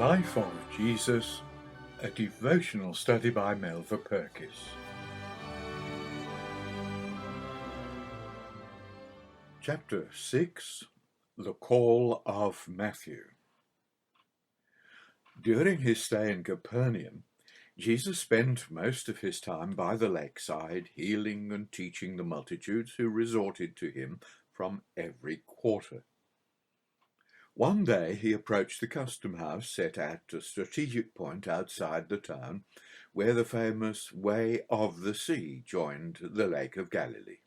Life of Jesus, a devotional study by Melva Purkis. Chapter 6, The Call of Matthew. During his stay in Capernaum, Jesus spent most of his time by the lakeside, healing and teaching the multitudes who resorted to him from every quarter. One day he approached the custom house set at a strategic point outside the town, where the famous Way of the Sea joined the Lake of Galilee.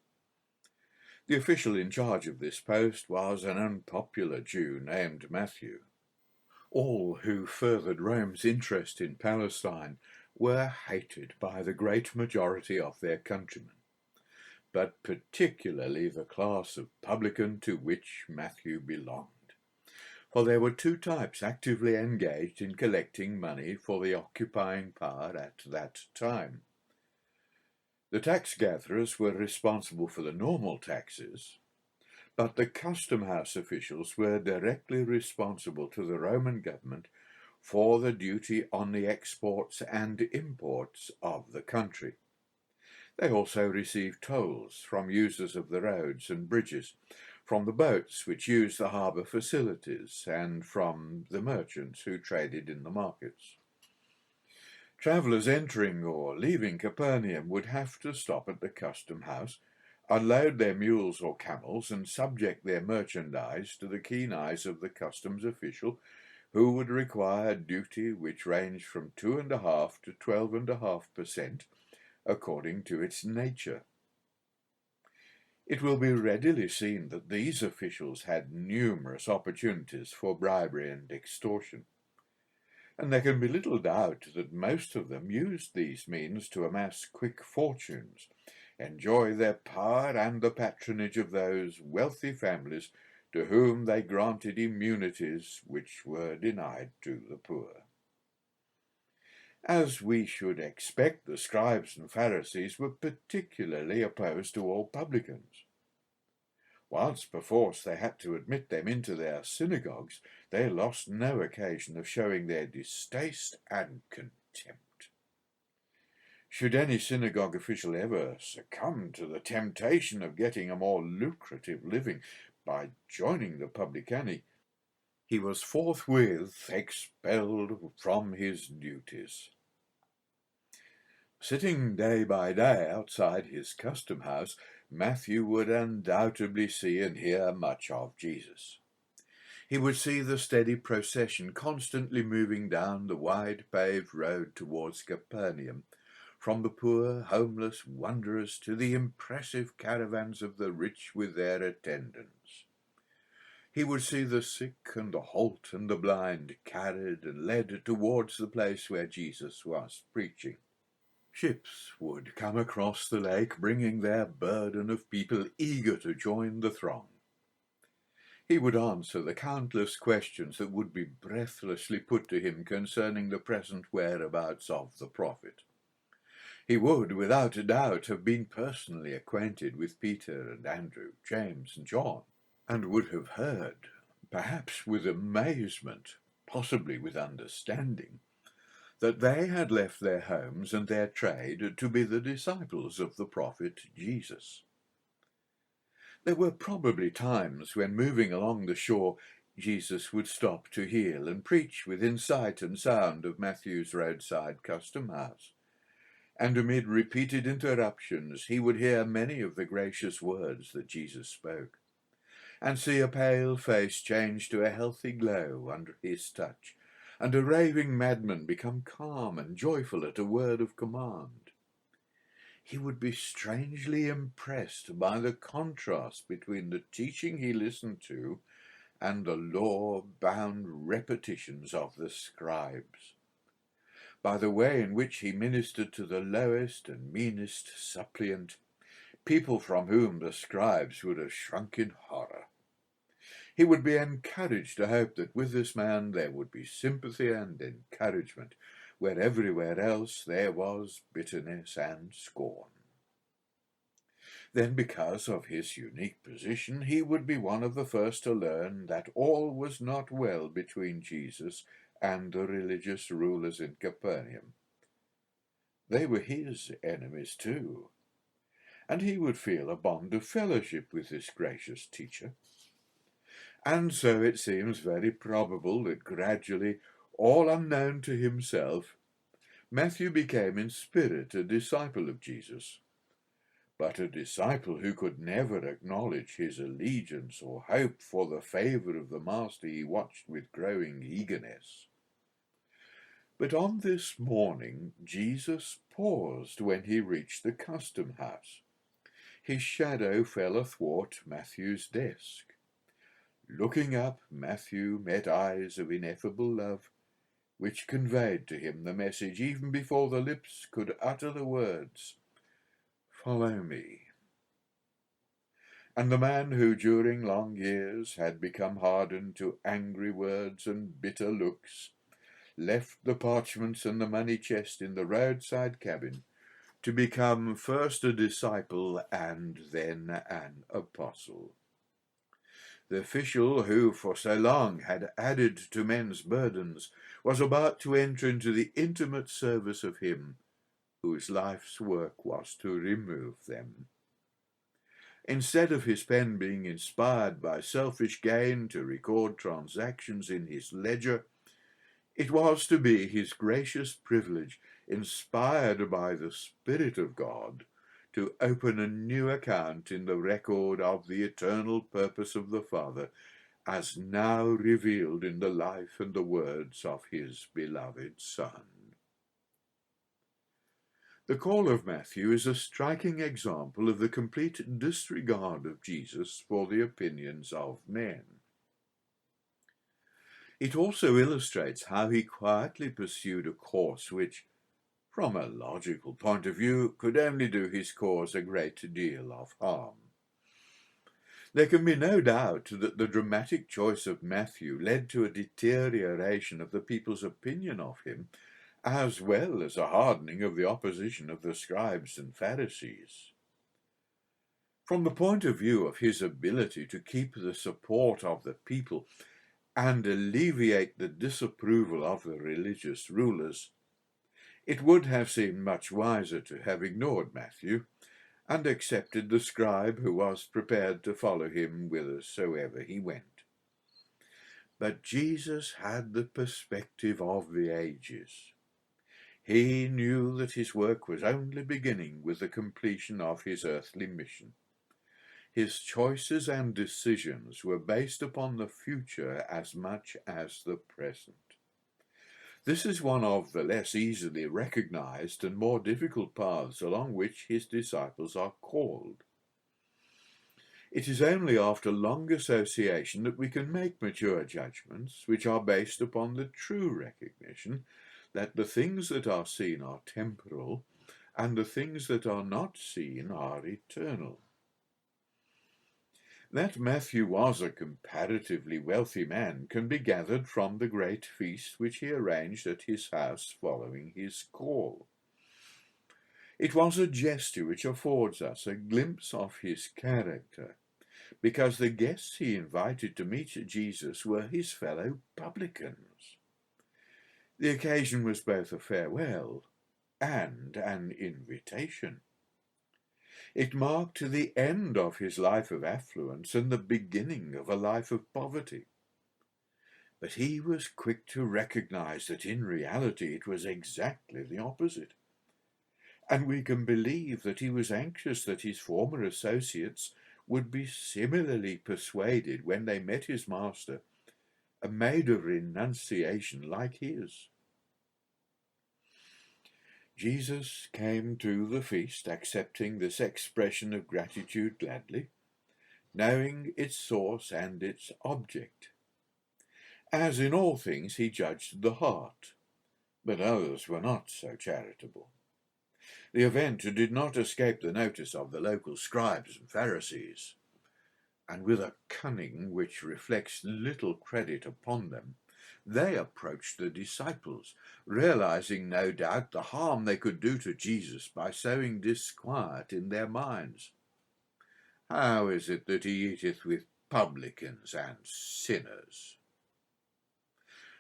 The official in charge of this post was an unpopular Jew named Matthew. All who furthered Rome's interest in Palestine were hated by the great majority of their countrymen, but particularly the class of publican to which Matthew belonged. For there were two types actively engaged in collecting money for the occupying power at that time. The tax gatherers were responsible for the normal taxes, but the custom house officials were directly responsible to the Roman government for the duty on the exports and imports of the country. They also received tolls from users of the roads and bridges, from the boats which used the harbour facilities, and from the merchants who traded in the markets. Travellers entering or leaving Capernaum would have to stop at the custom house, unload their mules or camels, and subject their merchandise to the keen eyes of the customs official, who would require a duty which ranged from 2.5% to 12.5%, according to its nature. It will be readily seen that these officials had numerous opportunities for bribery and extortion, and there can be little doubt that most of them used these means to amass quick fortunes, enjoy their power and the patronage of those wealthy families to whom they granted immunities which were denied to the poor. As we should expect, the scribes and Pharisees were particularly opposed to all publicans. Whilst perforce they had to admit them into their synagogues, they lost no occasion of showing their distaste and contempt. Should any synagogue official ever succumb to the temptation of getting a more lucrative living by joining the publicani, he was forthwith expelled from his duties. Sitting day by day outside his custom house, Matthew would undoubtedly see and hear much of Jesus. He would see the steady procession constantly moving down the wide paved road towards Capernaum, from the poor, homeless wanderers to the impressive caravans of the rich with their attendants. He would see the sick and the halt and the blind carried and led towards the place where Jesus was preaching. Ships would come across the lake, bringing their burden of people eager to join the throng. He would answer the countless questions that would be breathlessly put to him concerning the present whereabouts of the prophet. He would, without a doubt, have been personally acquainted with Peter and Andrew, James and John, and would have heard, perhaps with amazement, possibly with understanding, that they had left their homes and their trade to be the disciples of the prophet Jesus. There were probably times when, moving along the shore, Jesus would stop to heal and preach within sight and sound of Matthew's roadside custom house, and amid repeated interruptions he would hear many of the gracious words that Jesus spoke, and see a pale face change to a healthy glow under his touch, and a raving madman become calm and joyful at a word of command. He would be strangely impressed by the contrast between the teaching he listened to and the law-bound repetitions of the scribes, by the way in which he ministered to the lowest and meanest suppliant, people from whom the scribes would have shrunk in horror. He would be encouraged to hope that with this man there would be sympathy and encouragement, where everywhere else there was bitterness and scorn. Then, because of his unique position, he would be one of the first to learn that all was not well between Jesus and the religious rulers in Capernaum. They were his enemies too, and he would feel a bond of fellowship with this gracious teacher. And so it seems very probable that gradually, all unknown to himself, Matthew became in spirit a disciple of Jesus, but a disciple who could never acknowledge his allegiance or hope for the favour of the master he watched with growing eagerness. But on this morning Jesus paused when he reached the custom house. His shadow fell athwart Matthew's desk. Looking up, Matthew met eyes of ineffable love, which conveyed to him the message even before the lips could utter the words, "Follow me." And the man who during long years had become hardened to angry words and bitter looks left the parchments and the money chest in the roadside cabin to become first a disciple and then an apostle. The official who for so long had added to men's burdens was about to enter into the intimate service of him whose life's work was to remove them. Instead of his pen being inspired by selfish gain to record transactions in his ledger, it was to be his gracious privilege, inspired by the Spirit of God, to open a new account in the record of the eternal purpose of the Father, as now revealed in the life and the words of his beloved Son. The call of Matthew is a striking example of the complete disregard of Jesus for the opinions of men. It also illustrates how he quietly pursued a course which, from a logical point of view, could only do his cause a great deal of harm. There can be no doubt that the dramatic choice of Matthew led to a deterioration of the people's opinion of him, as well as a hardening of the opposition of the scribes and Pharisees. From the point of view of his ability to keep the support of the people and alleviate the disapproval of the religious rulers, it would have seemed much wiser to have ignored Matthew and accepted the scribe who was prepared to follow him whithersoever he went. But Jesus had the perspective of the ages. He knew that his work was only beginning with the completion of his earthly mission. His choices and decisions were based upon the future as much as the present. This is one of the less easily recognized and more difficult paths along which his disciples are called. It is only after long association that we can make mature judgments which are based upon the true recognition that the things that are seen are temporal and the things that are not seen are eternal. That Matthew was a comparatively wealthy man can be gathered from the great feast which he arranged at his house following his call. It was a gesture which affords us a glimpse of his character, because the guests he invited to meet Jesus were his fellow publicans. The occasion was both a farewell and an invitation. It marked the end of his life of affluence and the beginning of a life of poverty. But he was quick to recognize that in reality it was exactly the opposite. And we can believe that he was anxious that his former associates would be similarly persuaded when they met his master, a maid of renunciation like his. Jesus came to the feast accepting this expression of gratitude gladly, knowing its source and its object. As in all things, he judged the heart, but others were not so charitable. The event did not escape the notice of the local scribes and Pharisees, and with a cunning which reflects little credit upon them, they approached the disciples, realizing no doubt the harm they could do to Jesus by sowing disquiet in their minds. "How is it that he eateth with publicans and sinners?"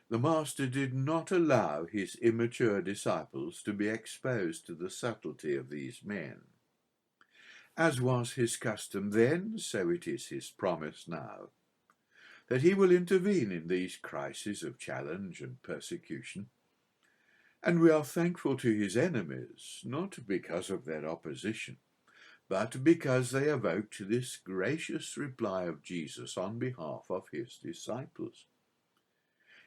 The Master did not allow his immature disciples to be exposed to the subtlety of these men. As was his custom then, so it is his promise now, that he will intervene in these crises of challenge and persecution. And we are thankful to his enemies, not because of their opposition, but because they evoked this gracious reply of Jesus on behalf of his disciples.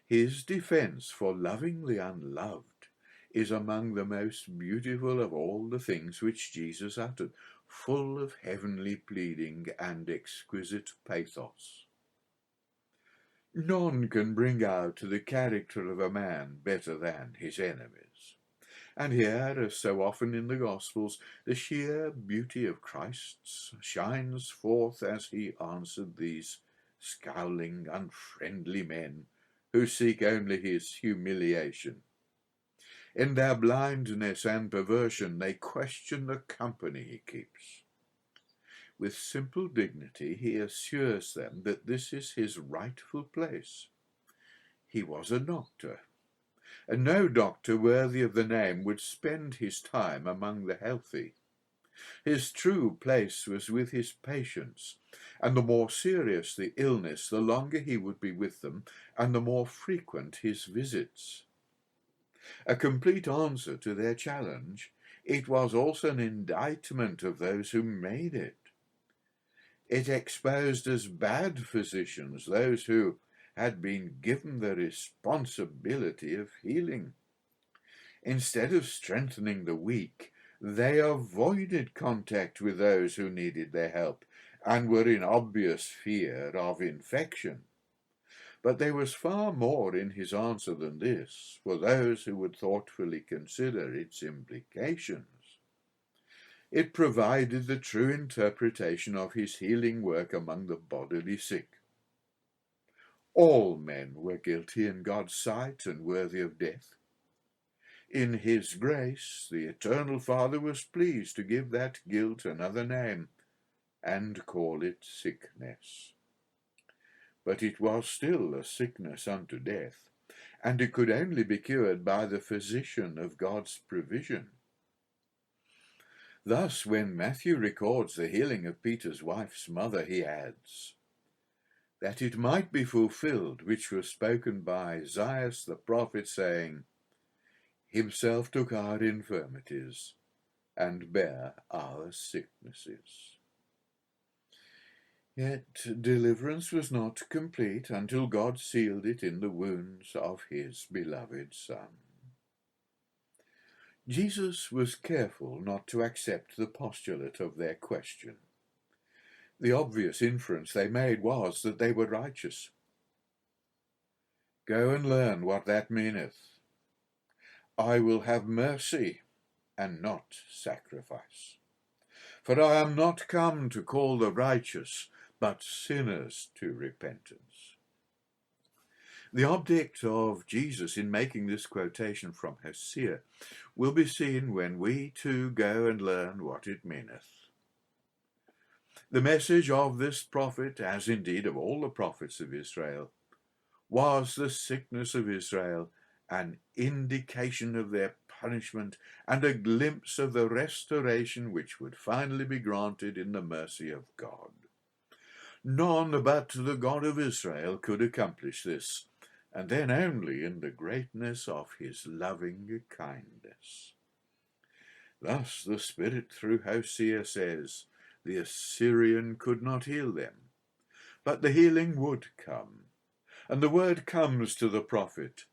His defense for loving the unloved is among the most beautiful of all the things which Jesus uttered, full of heavenly pleading and exquisite pathos. None can bring out the character of a man better than his enemies. And here, as so often in the Gospels, the sheer beauty of Christ shines forth as he answered these scowling, unfriendly men who seek only his humiliation. In their blindness and perversion, they question the company he keeps. With simple dignity, he assures them that this is his rightful place. He was a doctor, and no doctor worthy of the name would spend his time among the healthy. His true place was with his patients, and the more serious the illness, the longer he would be with them, and the more frequent his visits. A complete answer to their challenge, it was also an indictment of those who made it. It exposed as bad physicians those who had been given the responsibility of healing. Instead of strengthening the weak, they avoided contact with those who needed their help and were in obvious fear of infection. But there was far more in his answer than this for those who would thoughtfully consider its implications. It provided the true interpretation of his healing work among the bodily sick. All men were guilty in God's sight and worthy of death. In his grace, the Eternal Father was pleased to give that guilt another name and call it sickness. But it was still a sickness unto death, and it could only be cured by the physician of God's provision. Thus, when Matthew records the healing of Peter's wife's mother, he adds, that it might be fulfilled which was spoken by Isaiah the prophet, saying, Himself took our infirmities and bare our sicknesses. Yet deliverance was not complete until God sealed it in the wounds of his beloved Son. Jesus was careful not to accept the postulate of their question. The obvious inference they made was that they were righteous. Go and learn what that meaneth. I will have mercy and not sacrifice. For I am not come to call the righteous, but sinners to repentance. The object of Jesus in making this quotation from Hosea will be seen when we too go and learn what it meaneth. The message of this prophet, as indeed of all the prophets of Israel, was the sickness of Israel, an indication of their punishment and a glimpse of the restoration which would finally be granted in the mercy of God. None but the God of Israel could accomplish this, and then only in the greatness of his loving kindness. Thus the Spirit through Hosea says, the Assyrian could not heal them, but the healing would come. And the word comes to the prophet,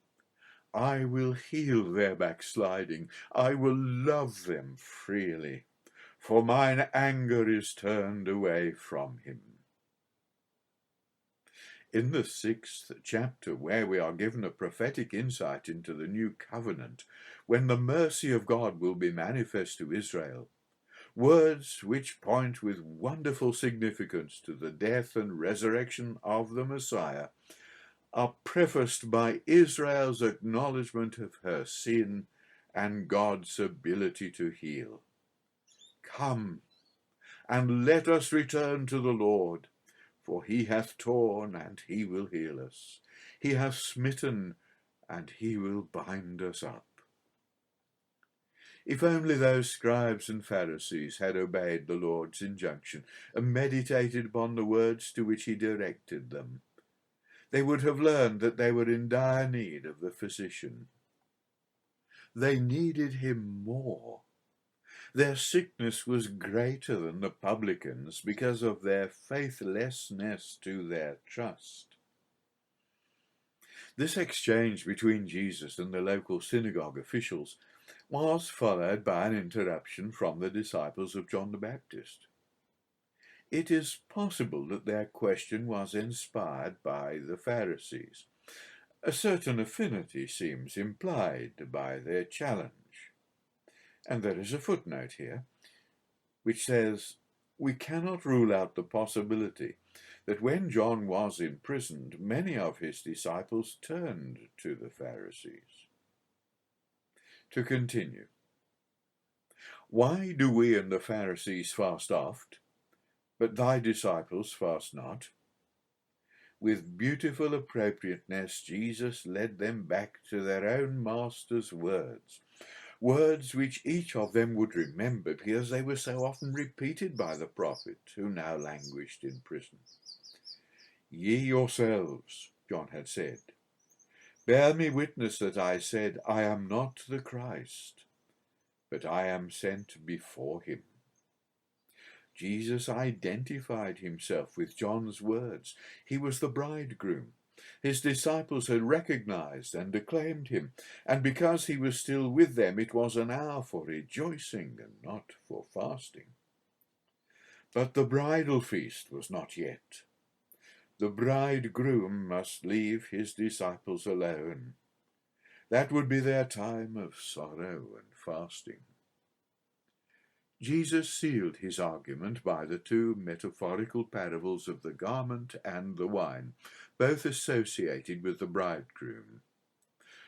I will heal their backsliding, I will love them freely, for mine anger is turned away from him. In the 6th chapter, where we are given a prophetic insight into the new covenant, when the mercy of God will be manifest to Israel, words which point with wonderful significance to the death and resurrection of the Messiah are prefaced by Israel's acknowledgement of her sin and God's ability to heal. Come, and let us return to the Lord, for he hath torn, and he will heal us. He hath smitten, and he will bind us up. If only those scribes and Pharisees had obeyed the Lord's injunction and meditated upon the words to which he directed them, they would have learned that they were in dire need of the physician. They needed him more. Their sickness was greater than the publicans because of their faithlessness to their trust. This exchange between Jesus and the local synagogue officials was followed by an interruption from the disciples of John the Baptist. It is possible that their question was inspired by the Pharisees. A certain affinity seems implied by their challenge. And there is a footnote here which says, "We cannot rule out the possibility that when John was imprisoned, many of his disciples turned to the Pharisees." To continue, "Why do we and the Pharisees fast oft, but thy disciples fast not?" With beautiful appropriateness, Jesus led them back to their own master's words, words which each of them would remember because they were so often repeated by the prophet who now languished in prison. "Ye yourselves," John had said, "bear me witness that I said, I am not the Christ, but I am sent before him." Jesus identified himself with John's words. He was the bridegroom. His disciples had recognized and acclaimed him, and because he was still with them, it was an hour for rejoicing and not for fasting. But the bridal feast was not yet. The bridegroom must leave his disciples alone. That would be their time of sorrow and fasting. Jesus sealed his argument by the two metaphorical parables of the garment and the wine, both associated with the bridegroom.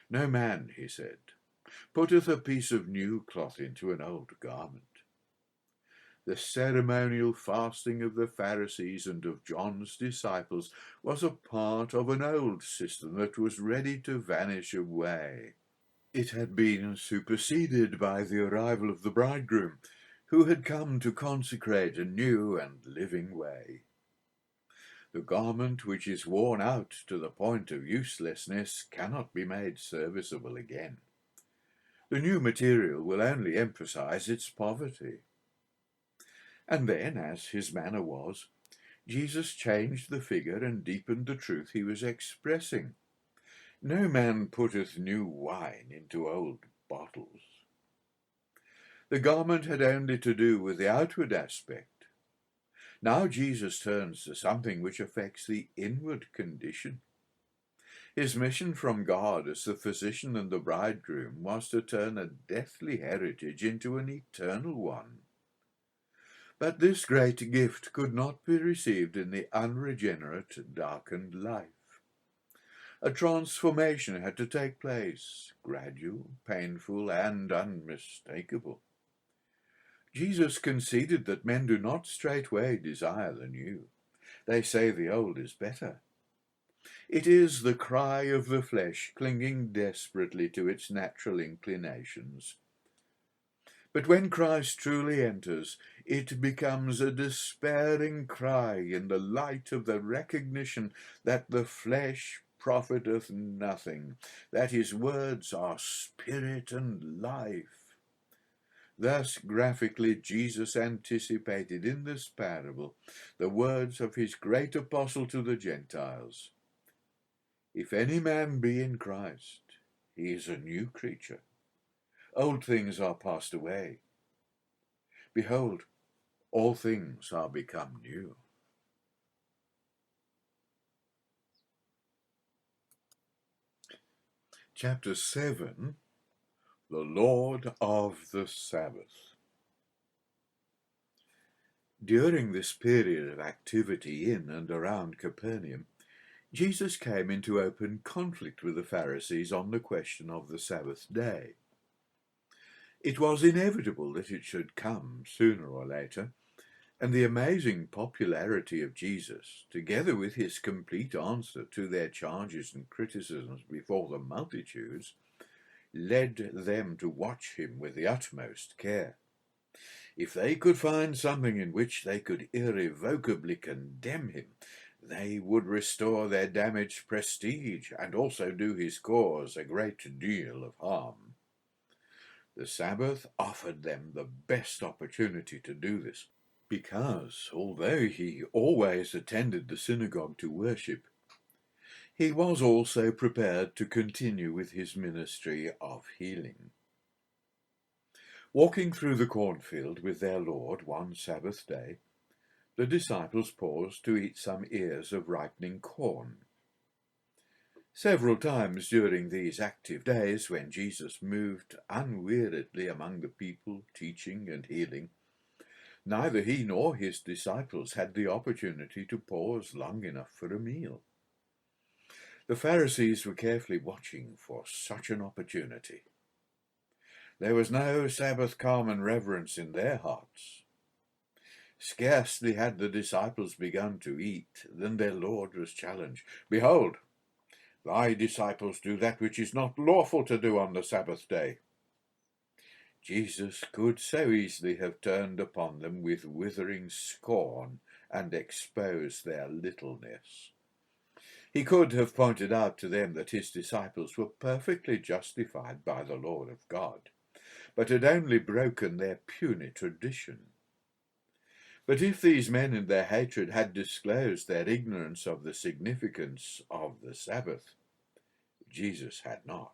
"No man," he said, "putteth a piece of new cloth into an old garment." The ceremonial fasting of the Pharisees and of John's disciples was a part of an old system that was ready to vanish away. It had been superseded by the arrival of the bridegroom, who had come to consecrate a new and living way. The garment which is worn out to the point of uselessness cannot be made serviceable again. The new material will only emphasize its poverty. And then, as his manner was, Jesus changed the figure and deepened the truth he was expressing. "No man putteth new wine into old bottles." The garment had only to do with the outward aspect. Now Jesus turns to something which affects the inward condition. His mission from God as the physician and the bridegroom was to turn a deathly heritage into an eternal one. But this great gift could not be received in the unregenerate, darkened life. A transformation had to take place, gradual, painful, and unmistakable. Jesus conceded that men do not straightway desire the new. They say the old is better. It is the cry of the flesh clinging desperately to its natural inclinations. But when Christ truly enters, it becomes a despairing cry in the light of the recognition that the flesh profiteth nothing, that his words are spirit and life. Thus graphically Jesus anticipated in this parable the words of his great apostle to the Gentiles. "If any man be in Christ, he is a new creature. Old things are passed away. Behold, all things are become new." Chapter 7, the Lord of the Sabbath. During this period of activity in and around Capernaum, Jesus came into open conflict with the Pharisees on the question of the Sabbath day. It was inevitable that it should come sooner or later, And the amazing popularity of Jesus, together with his complete answer to their charges and criticisms before the multitudes, led them to watch him with the utmost care. If they could find something in which they could irrevocably condemn him, they would restore their damaged prestige and also do his cause a great deal of harm. The Sabbath offered them the best opportunity to do this, because although he always attended the synagogue to worship, he was also prepared to continue with his ministry of healing. Walking through the cornfield with their Lord one Sabbath day, the disciples paused to eat some ears of ripening corn. Several times during these active days, when Jesus moved unweariedly among the people, teaching and healing, neither he nor his disciples had the opportunity to pause long enough for a meal. The Pharisees were carefully watching for such an opportunity. There was no Sabbath calm and reverence in their hearts. Scarcely had the disciples begun to eat than their Lord was challenged. Behold, thy disciples do that which is not lawful to do on the Sabbath day. Jesus could so easily have turned upon them with withering scorn and exposed their littleness. He could have pointed out to them that his disciples were perfectly justified by the law of God, but had only broken their puny tradition. But if these men in their hatred had disclosed their ignorance of the significance of the Sabbath, Jesus had not.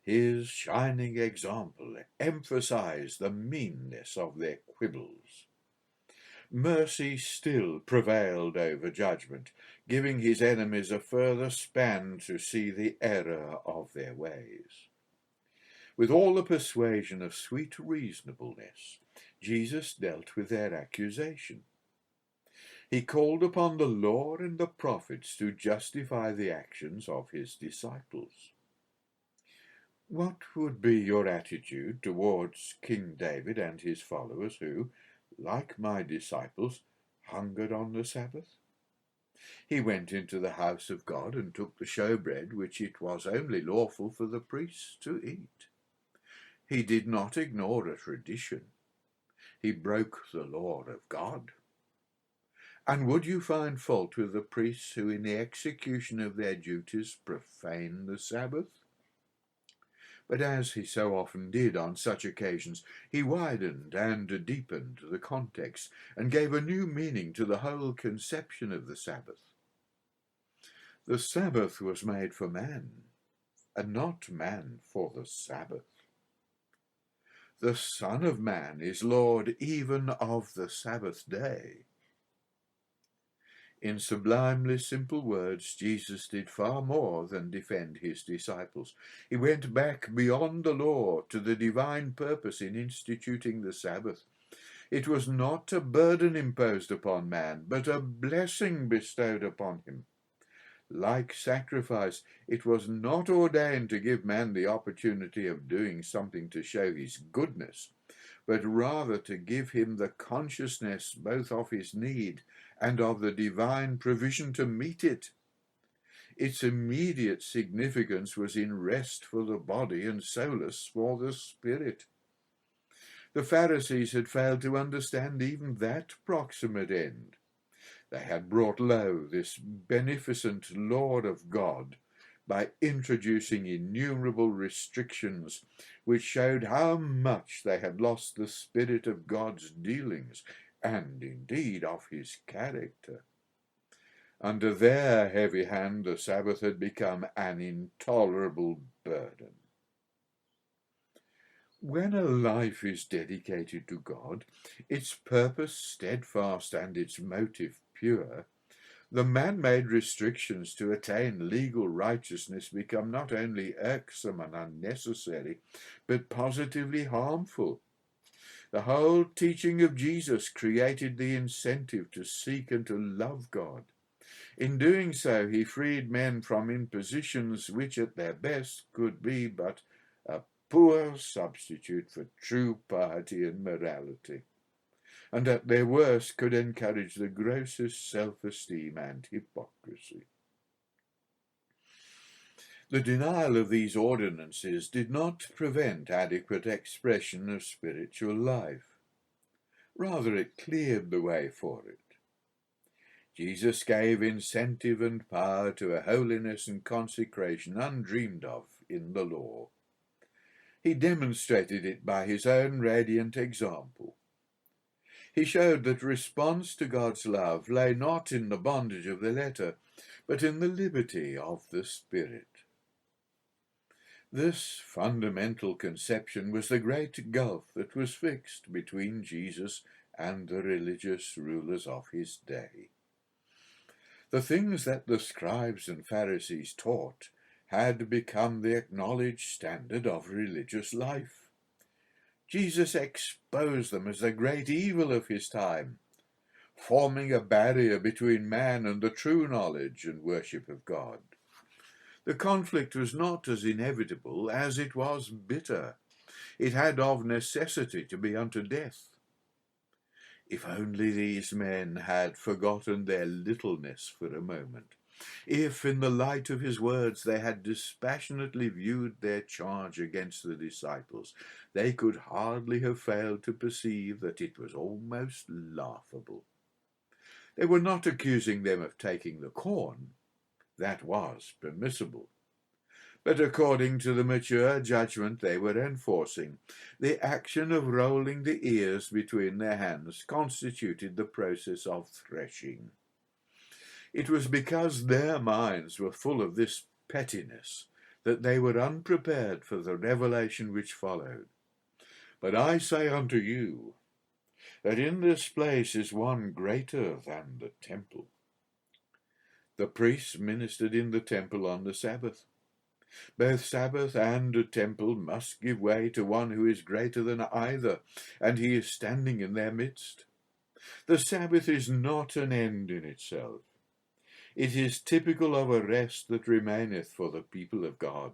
His shining example emphasized the meanness of their quibbles. Mercy still prevailed over judgment, giving his enemies a further span to see the error of their ways. With all the persuasion of sweet reasonableness, Jesus dealt with their accusation. He called upon the law and the prophets to justify the actions of his disciples. What would be your attitude towards King David and his followers who, like my disciples, hungered on the Sabbath? He went into the house of God and took the showbread which it was only lawful for the priests to eat. He did not ignore a tradition. He broke the law of God. And would you find fault with the priests who, in the execution of their duties, profane the Sabbath? But as he so often did on such occasions, he widened and deepened the context and gave a new meaning to the whole conception of the Sabbath. The Sabbath was made for man, and not man for the Sabbath. The Son of Man is Lord even of the Sabbath day. In sublimely simple words, Jesus did far more than defend his disciples. He went back beyond the law to the divine purpose in instituting the Sabbath. It was not a burden imposed upon man, but a blessing bestowed upon him. Like sacrifice, it was not ordained to give man the opportunity of doing something to show his goodness, but rather to give him the consciousness both of his need and of the divine provision to meet it. Its immediate significance was in rest for the body and solace for the spirit. The Pharisees had failed to understand even that proximate end. They had brought low this beneficent Lord of God by introducing innumerable restrictions which showed how much they had lost the spirit of God's dealings and indeed of his character. Under their heavy hand, the Sabbath had become an intolerable burden. When a life is dedicated to God, its purpose steadfast and its motive pure, the man-made restrictions to attain legal righteousness become not only irksome and unnecessary, but positively harmful. The whole teaching of Jesus created the incentive to seek and to love God. In doing so, he freed men from impositions which at their best could be but a poor substitute for true piety and morality. and at their worst could encourage the grossest self-esteem and hypocrisy. The denial of these ordinances did not prevent adequate expression of spiritual life. Rather, it cleared the way for it. Jesus gave incentive and power to a holiness and consecration undreamed of in the law. He demonstrated it by his own radiant example. He showed that response to God's love lay not in the bondage of the letter, but in the liberty of the Spirit. This fundamental conception was the great gulf that was fixed between Jesus and the religious rulers of his day. The things that the scribes and Pharisees taught had become the acknowledged standard of religious life. Jesus exposed them as the great evil of his time, forming a barrier between man and the true knowledge and worship of God. The conflict was not as inevitable as it was bitter. It had of necessity to be unto death. If only these men had forgotten their littleness for a moment, if in the light of his words they had dispassionately viewed their charge against the disciples, they could hardly have failed to perceive that it was almost laughable. They were not accusing them of taking the corn. That was permissible. But according to the mature judgment they were enforcing, the action of rolling the ears between their hands constituted the process of threshing. It was because their minds were full of this pettiness that they were unprepared for the revelation which followed. But I say unto you, that in this place is one greater than the temple. The priests ministered in the temple on the Sabbath. Both Sabbath and a temple must give way to one who is greater than either, and he is standing in their midst. The Sabbath is not an end in itself. It is typical of a rest that remaineth for the people of God.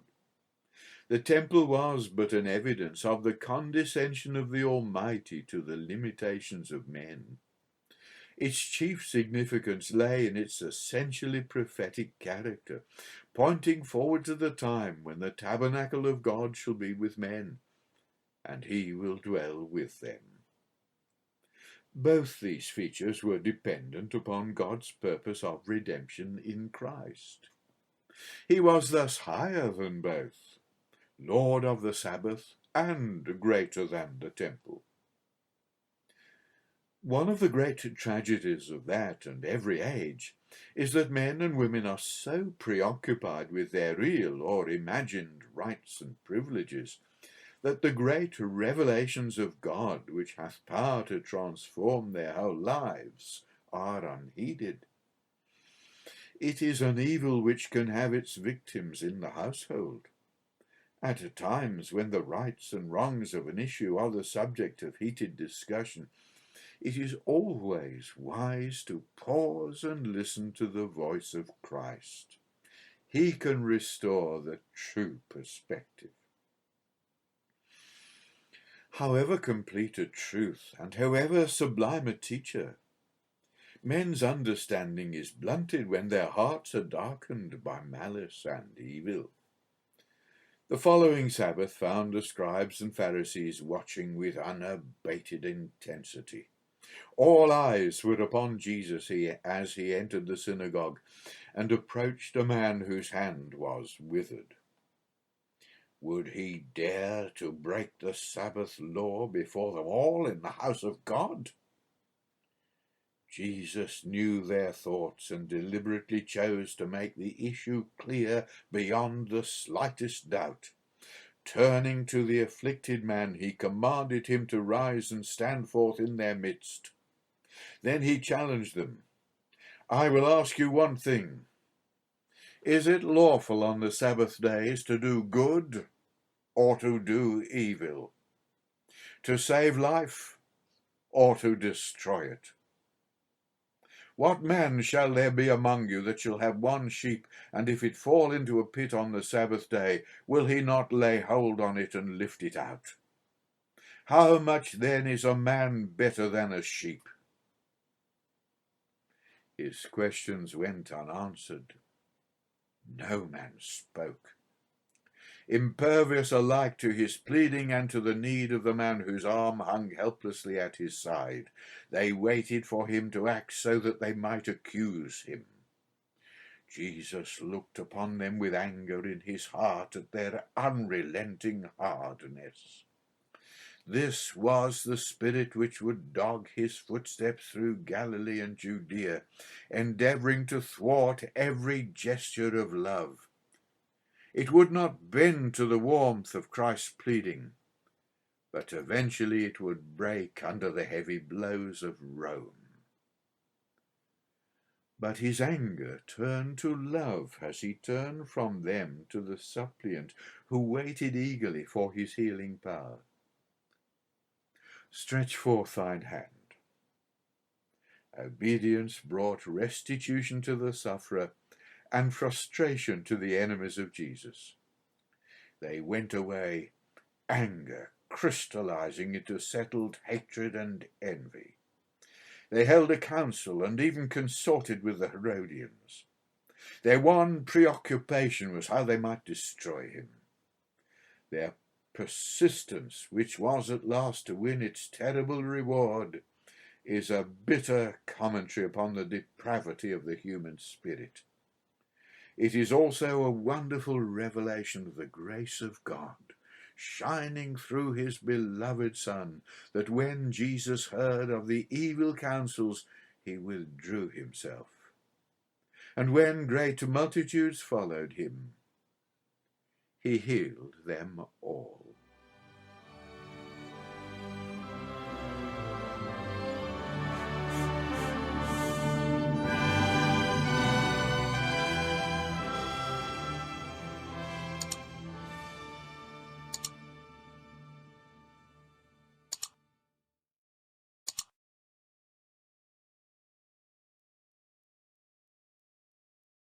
The temple was but an evidence of the condescension of the Almighty to the limitations of men. Its chief significance lay in its essentially prophetic character, pointing forward to the time when the tabernacle of God shall be with men, and he will dwell with them. Both these features were dependent upon God's purpose of redemption in Christ. He was thus higher than both, Lord of the Sabbath and greater than the temple. One of the great tragedies of that and every age is that men and women are so preoccupied with their real or imagined rights and privileges that the great revelations of God, which hath power to transform their whole lives, are unheeded. It is an evil which can have its victims in the household. At times when the rights and wrongs of an issue are the subject of heated discussion, it is always wise to pause and listen to the voice of Christ. He can restore the true perspective. However complete a truth and however sublime a teacher, men's understanding is blunted when their hearts are darkened by malice and evil. The following Sabbath found the scribes and Pharisees watching with unabated intensity. All eyes were upon Jesus as he entered the synagogue and approached a man whose hand was withered. Would he dare to break the Sabbath law before them all in the house of God? Jesus knew their thoughts and deliberately chose to make the issue clear beyond the slightest doubt. Turning to the afflicted man, he commanded him to rise and stand forth in their midst. Then he challenged them. I will ask you one thing. Is it lawful on the Sabbath days to do good or to do evil? To save life or to destroy it? What man shall there be among you that shall have one sheep, and if it fall into a pit on the Sabbath day, will he not lay hold on it and lift it out? How much then is a man better than a sheep? His questions went unanswered. No man spoke. Impervious alike to his pleading and to the need of the man whose arm hung helplessly at his side, they waited for him to act so that they might accuse him. Jesus looked upon them with anger in his heart at their unrelenting hardness. This was the spirit which would dog his footsteps through Galilee and Judea, endeavoring to thwart every gesture of love. It would not bend to the warmth of Christ's pleading, but eventually it would break under the heavy blows of Rome. But his anger turned to love as he turned from them to the suppliant who waited eagerly for his healing power. Stretch forth thine hand. Obedience brought restitution to the sufferer and frustration to the enemies of Jesus. They went away, anger crystallizing into settled hatred and envy. They held a council and even consorted with the Herodians. Their one preoccupation was how they might destroy him. Their persistence, which was at last to win its terrible reward, is a bitter commentary upon the depravity of the human spirit. It is also a wonderful revelation of the grace of God, shining through his beloved Son, that when Jesus heard of the evil counsels, he withdrew himself. And when great multitudes followed him, he healed them all.